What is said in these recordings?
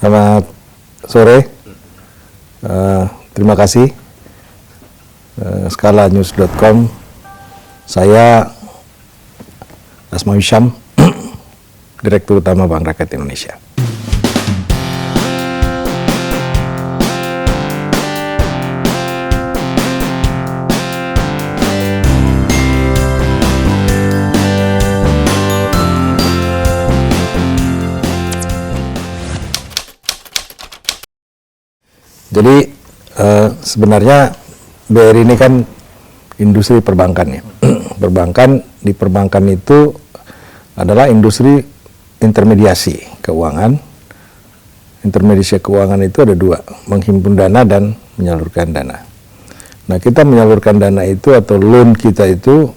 Selamat sore. Terima kasih skalanews.com. Saya Asma Hisham, Direktur Utama Bank Rakyat Indonesia. Jadi sebenarnya BRI ini kan industri perbankan ya. Di perbankan itu adalah industri intermediasi keuangan. Intermediasi keuangan itu ada dua, menghimpun dana dan menyalurkan dana. Nah, kita menyalurkan dana itu atau loan kita itu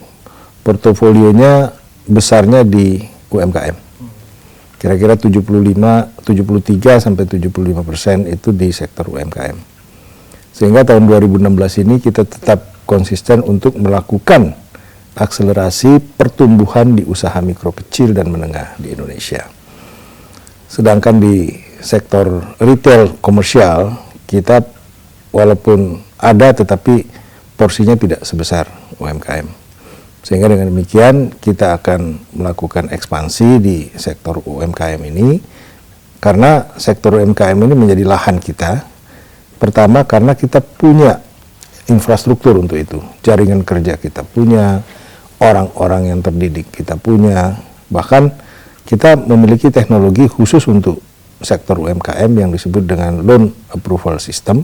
portofolionya besarnya di UMKM. Kira-kira 73 sampai 75% itu di sektor UMKM. Sehingga tahun 2016 ini kita tetap konsisten untuk melakukan akselerasi pertumbuhan di usaha mikro kecil dan menengah di Indonesia. Sedangkan di sektor retail komersial kita walaupun ada tetapi porsinya tidak sebesar UMKM. Sehingga dengan demikian kita akan melakukan ekspansi di sektor UMKM ini, karena sektor UMKM ini menjadi lahan kita. Pertama karena kita punya infrastruktur untuk itu, jaringan kerja kita punya, orang-orang yang terdidik kita punya, bahkan kita memiliki teknologi khusus untuk sektor UMKM yang disebut dengan Loan Approval System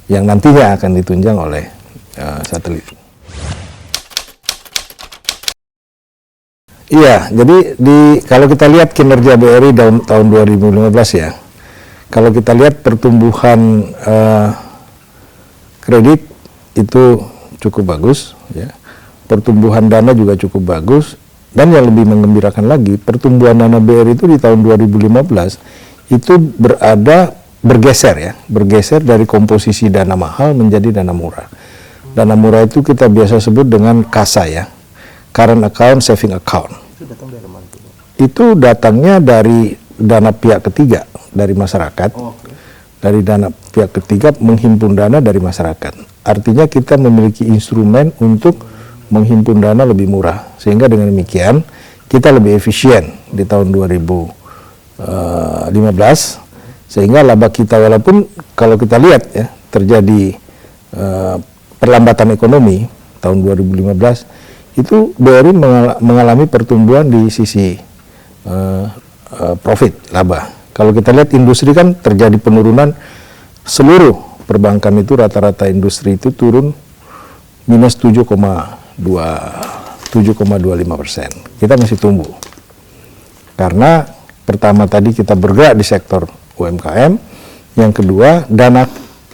yang nantinya akan ditunjang oleh satelit. Iya, jadi kalau kita lihat kinerja BRI tahun 2015 ya, kalau kita lihat pertumbuhan kredit itu cukup bagus, ya. Pertumbuhan dana juga cukup bagus, dan yang lebih menggembirakan lagi, pertumbuhan dana BRI itu di tahun 2015 itu bergeser dari komposisi dana mahal menjadi dana murah. Dana murah itu kita biasa sebut dengan KASA ya. Current account, saving account. Itu datang dari mana? Itu datangnya dari dana pihak ketiga, dari masyarakat. Oh, okay. Dari dana pihak ketiga menghimpun dana dari masyarakat. Artinya kita memiliki instrumen untuk menghimpun dana lebih murah. Sehingga dengan demikian kita lebih efisien di tahun 2015. Sehingga laba kita walaupun kalau kita lihat ya terjadi perlambatan ekonomi tahun 2015, itu BRI mengalami pertumbuhan di sisi profit, laba. Kalau kita lihat industri kan terjadi penurunan, seluruh perbankan itu rata-rata industri itu turun minus 7,25%. Kita masih tumbuh. Karena pertama tadi kita bergerak di sektor UMKM, yang kedua dana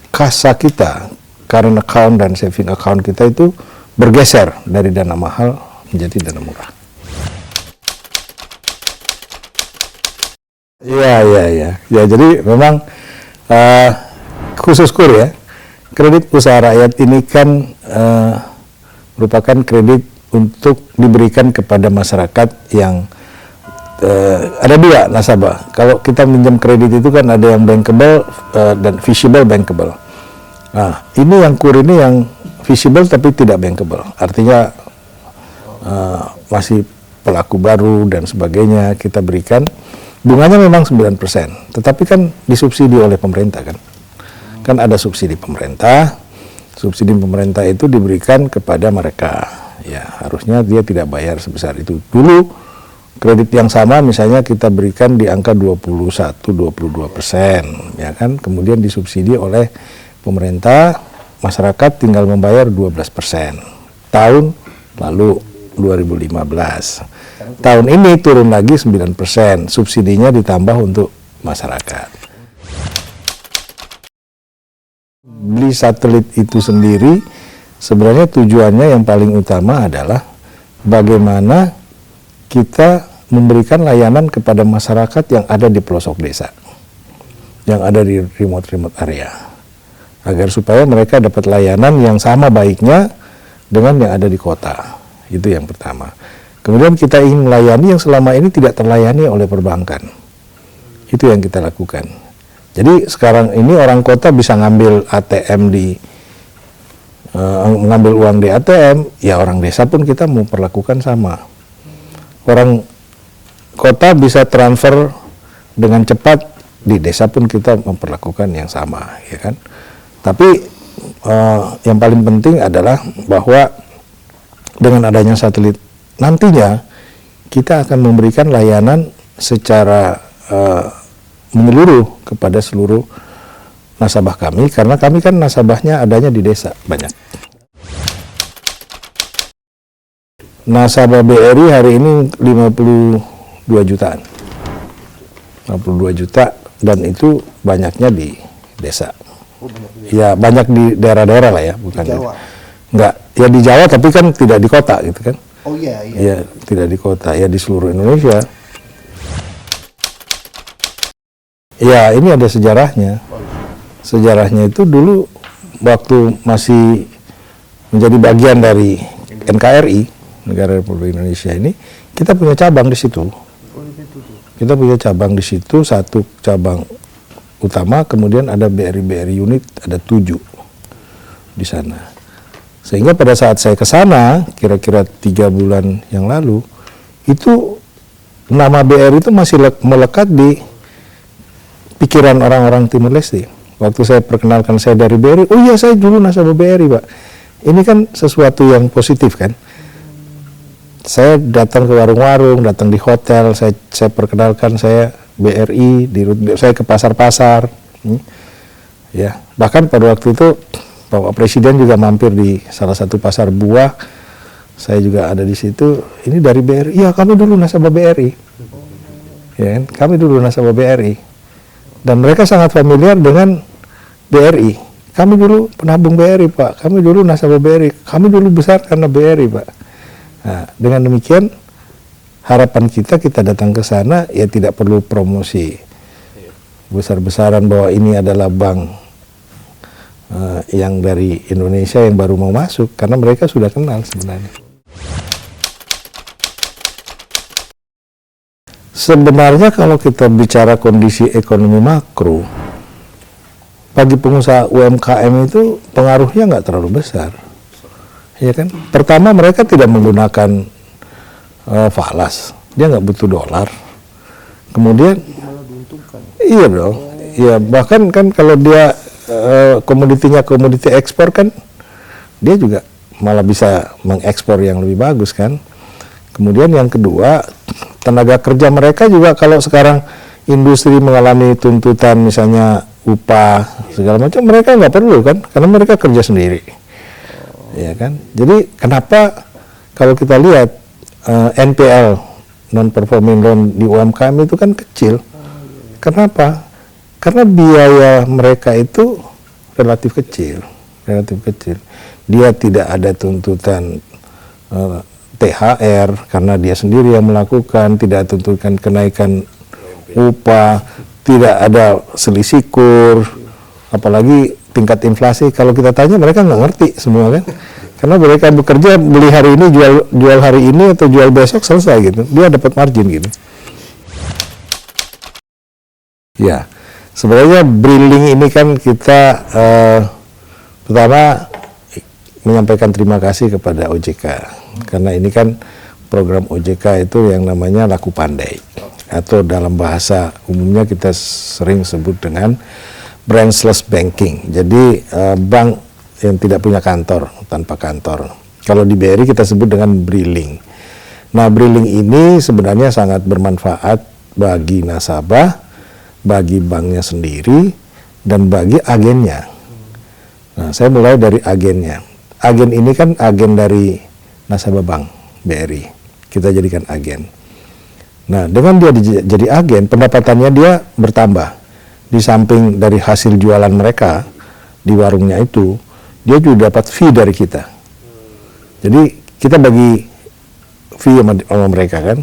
kasa kita, current account dan saving account kita itu bergeser dari dana mahal menjadi dana murah. Iya. Ya, jadi memang khusus KUR ya, kredit usaha rakyat ini kan merupakan kredit untuk diberikan kepada masyarakat yang ada dua nasabah. Kalau kita minjam kredit itu kan ada yang bankable dan visible bankable. Nah, ini yang KUR ini yang visible tapi tidak bankable, artinya masih pelaku baru dan sebagainya kita berikan. Bunganya memang 9%, tetapi kan disubsidi oleh pemerintah kan ada subsidi pemerintah itu diberikan kepada mereka, ya harusnya dia tidak bayar sebesar itu. Dulu kredit yang sama misalnya kita berikan di angka 21-22%, ya kan, kemudian disubsidi oleh pemerintah, masyarakat tinggal membayar 12%. Tahun lalu 2015. Tahun ini turun lagi 9%, subsidinya ditambah untuk masyarakat. Beli satelit itu sendiri sebenarnya tujuannya yang paling utama adalah bagaimana kita memberikan layanan kepada masyarakat yang ada di pelosok desa, yang ada di remote area, agar supaya mereka dapat layanan yang sama baiknya dengan yang ada di kota. Itu yang pertama. Kemudian kita ingin melayani yang selama ini tidak terlayani oleh perbankan. Itu yang kita lakukan. Jadi sekarang ini orang kota bisa ngambil ATM mengambil uang di ATM, ya orang desa pun kita mau perlakukan sama. Orang kota bisa transfer dengan cepat, di desa pun kita memperlakukan yang sama, ya kan. Tapi yang paling penting adalah bahwa dengan adanya satelit nantinya kita akan memberikan layanan secara menyeluruh kepada seluruh nasabah kami, karena kami kan nasabahnya adanya di desa banyak. Nasabah BRI hari ini 52 jutaan. 52 juta, dan itu banyaknya di desa. Ya banyak di daerah-daerah lah ya, bukan di Jawa. Enggak, ya di Jawa tapi kan tidak di kota gitu kan. Oh iya. Ya tidak di kota, ya di seluruh Indonesia. Ya ini ada sejarahnya. Sejarahnya itu dulu waktu masih menjadi bagian dari NKRI, Negara Republik Indonesia ini, kita punya cabang di situ. Kita punya cabang di situ, satu cabang utama, kemudian ada BRI unit, ada 7 di sana. Sehingga pada saat saya ke sana, kira-kira 3 bulan yang lalu, itu nama BRI itu masih melekat di pikiran orang-orang Timur Leste. Waktu saya perkenalkan saya dari BRI, oh iya saya dulu nasabah BRI Pak. Ini kan sesuatu yang positif kan. Saya datang ke warung-warung, datang di hotel, saya perkenalkan saya BRI, saya ke pasar-pasar. Ya, bahkan pada waktu itu Bapak Presiden juga mampir di salah satu pasar buah. Saya juga ada di situ. Ini dari BRI. Ya, kami dulu nasabah BRI. Ya, kami dulu nasabah BRI. Dan mereka sangat familiar dengan BRI. Kami dulu penabung BRI, Pak. Kami dulu nasabah BRI. Kami dulu besar karena BRI, Pak. Nah, dengan demikian harapan kita datang ke sana ya tidak perlu promosi besar-besaran bahwa ini adalah bank yang dari Indonesia yang baru mau masuk, karena mereka sudah kenal sebenarnya. Sebenarnya kalau kita bicara kondisi ekonomi makro, bagi pengusaha UMKM itu pengaruhnya nggak terlalu besar, ya kan? Pertama, mereka tidak menggunakan falas, dia nggak butuh dolar. Kemudian, iya dong, ya bahkan kan kalau dia komoditinya komoditi ekspor kan, dia juga malah bisa mengekspor yang lebih bagus kan. Kemudian yang kedua, tenaga kerja mereka juga kalau sekarang industri mengalami tuntutan misalnya upah segala macam, mereka nggak perlu kan, karena mereka kerja sendiri, ya kan. Jadi kenapa kalau kita lihat NPL non performing loan di UMKM itu kan kecil? Kenapa? Karena biaya mereka itu relatif kecil. Dia tidak ada tuntutan THR karena dia sendiri yang melakukan, tidak tuntutan kenaikan upah, tidak ada selisih kur, apalagi tingkat inflasi. Kalau kita tanya mereka nggak ngerti semua kan, karena mereka bekerja, beli hari ini, jual hari ini atau jual besok, selesai gitu, dia dapat margin gitu. Ya, sebenarnya briling ini kan kita pertama menyampaikan terima kasih kepada OJK, karena ini kan program OJK itu yang namanya laku pandai, atau dalam bahasa umumnya kita sering sebut dengan branchless banking. Jadi bank yang tidak punya kantor, tanpa kantor. Kalau di BRI kita sebut dengan briling. Nah, briling ini sebenarnya sangat bermanfaat bagi nasabah, bagi banknya sendiri, dan bagi agennya. Nah, saya mulai dari agennya. Agen ini kan agen dari nasabah bank BRI. Kita jadikan agen. Nah, dengan dia jadi agen, pendapatannya dia bertambah. Di samping dari hasil jualan mereka di warungnya itu, dia juga dapat fee dari kita. Jadi kita bagi fee sama mereka kan.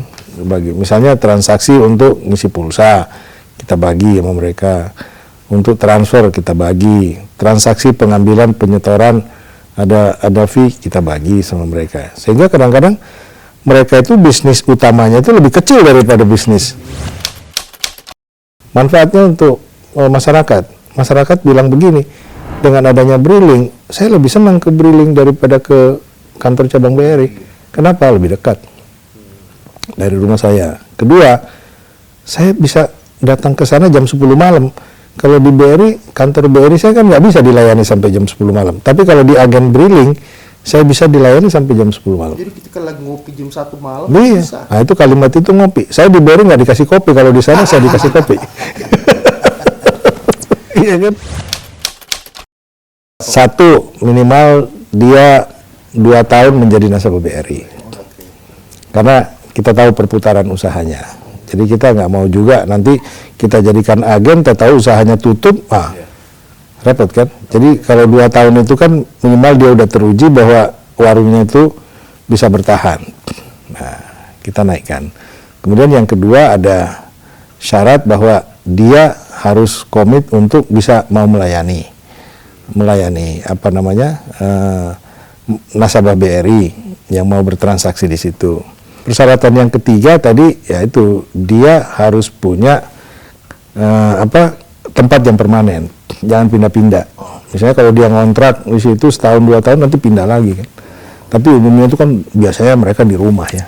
Misalnya transaksi untuk ngisi pulsa, kita bagi sama mereka. Untuk transfer kita bagi. Transaksi pengambilan penyetoran ada fee, kita bagi sama mereka. Sehingga kadang-kadang mereka itu bisnis utamanya itu lebih kecil daripada bisnis. Manfaatnya untuk masyarakat. Masyarakat bilang begini, dengan adanya Briling, saya lebih senang ke Briling daripada ke kantor cabang BRI. Kenapa? Lebih dekat dari rumah saya. Kedua, saya bisa datang ke sana jam 10 malam. Kalau di BRI, kantor BRI saya kan nggak bisa dilayani sampai jam 10 malam. Tapi kalau di agen Briling, saya bisa dilayani sampai jam 10 malam. Jadi kita lagi ngopi jam 1 malam Iya. bisa. Nah, itu kalimat itu ngopi. Saya di BRI nggak dikasih kopi, kalau di sana saya dikasih kopi. Iya kan? Satu, minimal dia 2 tahun menjadi nasabah BRI. Karena kita tahu perputaran usahanya. Jadi kita nggak mau juga nanti kita jadikan agen, kita tahu usahanya tutup, repot kan. Jadi kalau 2 tahun itu kan minimal dia udah teruji bahwa warungnya itu bisa bertahan. Nah, kita naikkan. Kemudian yang kedua ada syarat bahwa dia harus komit untuk bisa mau melayani apa namanya nasabah BRI yang mau bertransaksi di situ. Persyaratan yang ketiga tadi yaitu dia harus punya tempat yang permanen, jangan pindah-pindah. Misalnya kalau dia ngontrak di situ setahun 2 tahun nanti pindah lagi kan. Tapi umumnya itu kan biasanya mereka di rumah ya.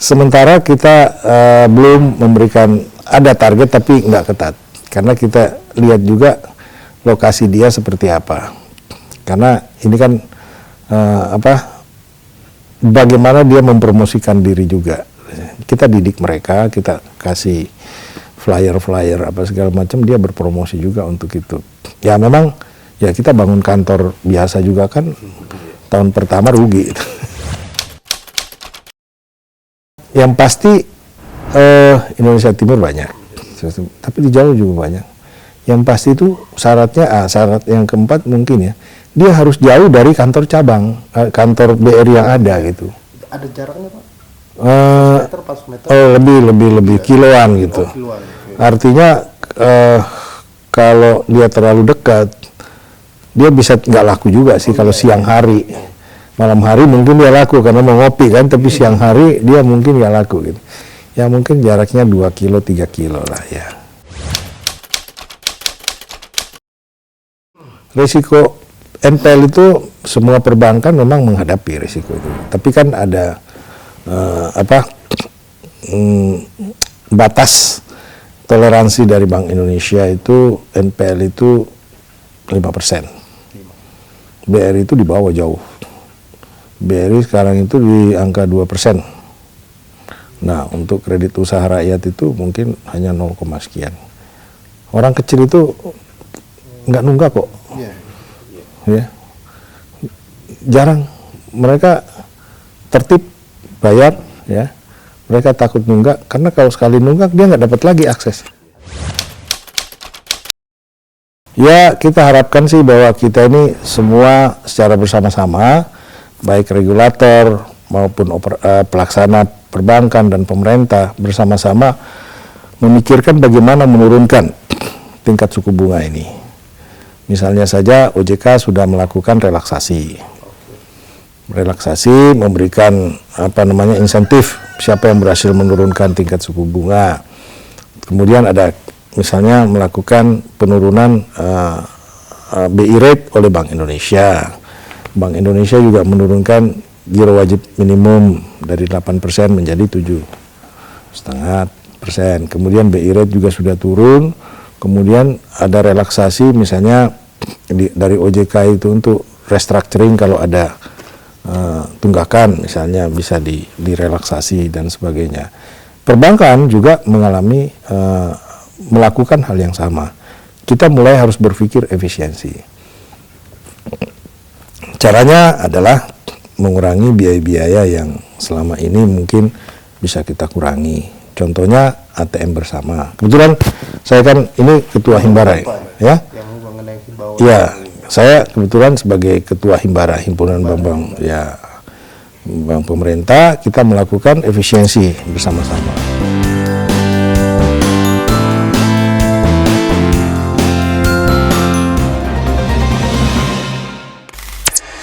Sementara kita belum memberikan, ada target tapi nggak ketat, karena kita lihat juga lokasi dia seperti apa. Karena ini kan bagaimana dia mempromosikan diri juga. Kita didik mereka, kita kasih flyer-flyer apa segala macam, dia berpromosi juga untuk itu. Ya memang ya kita bangun kantor biasa juga kan tahun pertama rugi. Yang pasti Indonesia Timur banyak, tapi di Jawa juga banyak. Yang pasti itu syaratnya, syarat yang keempat mungkin ya, dia harus jauh dari kantor cabang, kantor BRI yang ada gitu. Ada jaraknya Pak? Meter, pas meter? Lebih kiloan gitu. Kiloan, okay. Artinya kalau dia terlalu dekat, dia bisa nggak laku juga sih kalau siang hari. Malam hari mungkin dia laku karena mau ngopi kan, tapi siang hari dia mungkin nggak laku gitu. Ya mungkin jaraknya 2 kilo, 3 kilo lah ya. Risiko NPL itu semua perbankan memang menghadapi risiko itu. Tapi kan ada batas toleransi dari Bank Indonesia itu NPL itu 5%. BRI itu di bawah jauh. BRI sekarang itu di angka 2%. Nah, untuk kredit usaha rakyat itu mungkin hanya 0, sekian. Orang kecil itu nggak nunggak kok. Ya. Jarang. Mereka tertib bayar, ya. Mereka takut nunggak, karena kalau sekali nunggak dia nggak dapat lagi akses. Ya, kita harapkan sih bahwa kita ini semua secara bersama-sama, baik regulator maupun pelaksana perbankan dan pemerintah bersama-sama memikirkan bagaimana menurunkan tingkat suku bunga ini. Misalnya saja OJK sudah melakukan relaksasi, memberikan insentif siapa yang berhasil menurunkan tingkat suku bunga. Kemudian ada misalnya melakukan penurunan BI rate oleh Bank Indonesia. Bank Indonesia juga menurunkan giro wajib minimum dari 8% menjadi 7,5%. Kemudian BI rate juga sudah turun. Kemudian ada relaksasi misalnya dari OJK itu untuk restructuring kalau ada tunggakan misalnya bisa direlaksasi dan sebagainya. Perbankan juga mengalami melakukan hal yang sama. Kita mulai harus berpikir efisiensi. Caranya adalah mengurangi biaya-biaya yang selama ini mungkin bisa kita kurangi. Contohnya ATM bersama. Kebetulan saya kan ini ketua Himbara ya. Ya, saya kebetulan sebagai ketua Himbara, himpunan bank pemerintah, kita melakukan efisiensi bersama-sama.